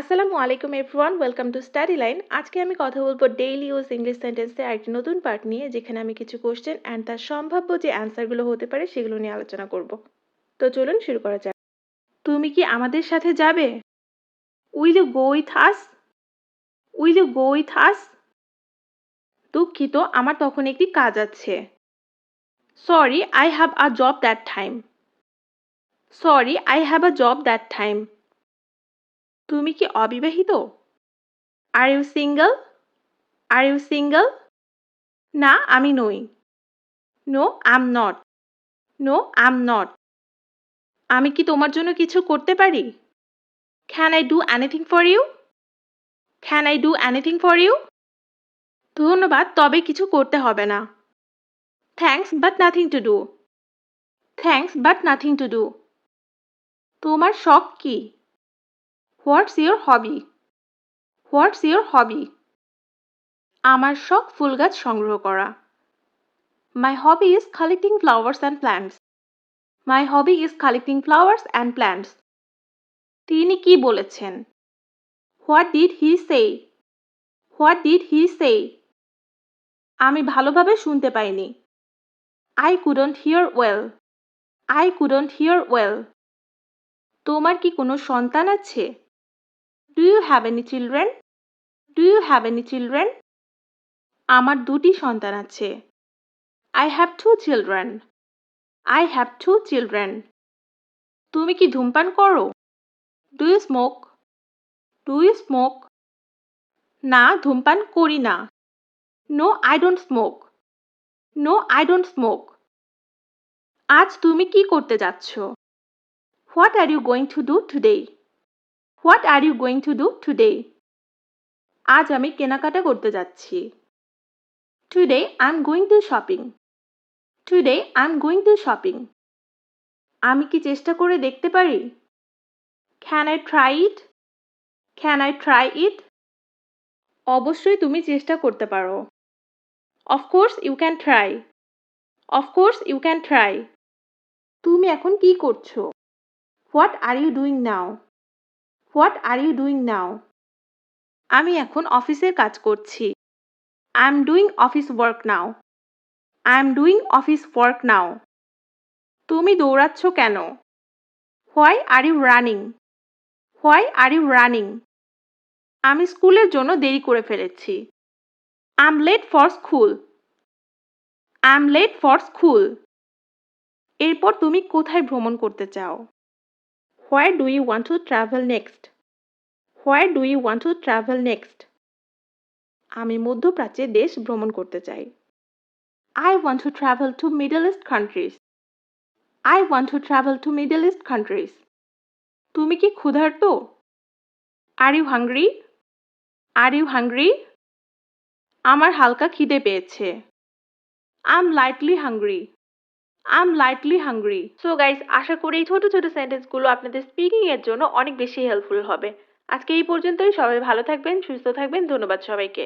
আসসালামু আলাইকুম everyone, welcome to স্টাডিলাইন। আজকে আমি কথা বলবো ডেইলি ইউজ ইংলিশ সেন্টেন্সের আরেকটি নতুন পার্ট নিয়ে, যেখানে আমি কিছু কোশ্চেন অ্যান্ড তার সম্ভাব্য যে অ্যান্সারগুলো হতে পারে সেগুলো নিয়ে আলোচনা করব। তো চলুন শুরু করা যাক। তুমি কি আমাদের সাথে যাবে? Will you go with us? Will you go with us? দুঃখিত, আমার তখন একটি কাজ আছে। Sorry, I have a job that time. Sorry, I have a job that time. তুমি কি অবিবাহিত? Are you single? Are you single? না, আমি নই। No, am not. No, am not. আমি কি তোমার জন্য কিছু করতে পারি? Can I do anything for you? Can I do anything for you? ধন্যবাদ, তবে কিছু করতে হবে না। Thanks but nothing to do. Thanks but nothing to do. তোমার শখ কি? What's your hobby? What's your hobby? আমার শখ ফুল গাছ সংগ্রহ করা। My hobby is collecting flowers and plants. My hobby is collecting flowers and plants. তিনি কি বলেছেন? What did he say? What did he say? আমি ভালোভাবে শুনতে পাইনি। I couldn't hear well. I couldn't hear well. তোমার কি কোনো সন্তান আছে? Do you have any children? Do you have any children? আমার দুটি সন্তান আছে। I have two children. I have two children. তুমি কি ধূমপান করো? Do you smoke? Do you smoke? না, ধূমপান করি না। No, I don't smoke. No, I don't smoke. আজ তুমি কি করতে যাচ্ছ? What are you going to do today? What are you going to do today? আজ আমি কেনাকাটা করতে যাচ্ছি। Today I'm going to shopping. Today I'm going to shopping. আমি কি চেষ্টা করে দেখতে পারি? Can I try it? Can I try it? অবশ্যই তুমি চেষ্টা করতে পারো। Of course you can try. Of course you can try. তুমি এখন কি করছো? What are you doing now? What are you doing now? আমি এখন অফিসের কাজ করছি। I'm doing office work now. I'm doing office work now. তুমি দৌড়াচ্ছ কেন? Why are you running? Why are you running? আমি স্কুলের জন্য দেরি করে ফেলেছি। I'm late for school. I'm late for school. এরপর তুমি কোথায় ভ্রমণ করতে চাও? Where do you want to travel next? Where do you want to travel next? আমি মধ্যপ্রাচ্যের দেশ ভ্রমণ করতে চাই। I want to travel to Middle East countries. I want to travel to Middle East countries. তুমি কি ক্ষুধার্ত? Are you hungry? Are you hungry? আমার হালকা খিদে পেয়েছে। I'm lightly hungry. I'm lightly hungry. So guys, আশা করি এই ছোট ছোট সেন্টেন্সগুলো আপনাদের স্পিকিং এর জন্য অনেক বেশি হেল্পফুল হবে। আজকে এই পর্যন্তই। সবাই ভালো থাকবেন, সুস্থ থাকবেন। ধন্যবাদ সবাইকে।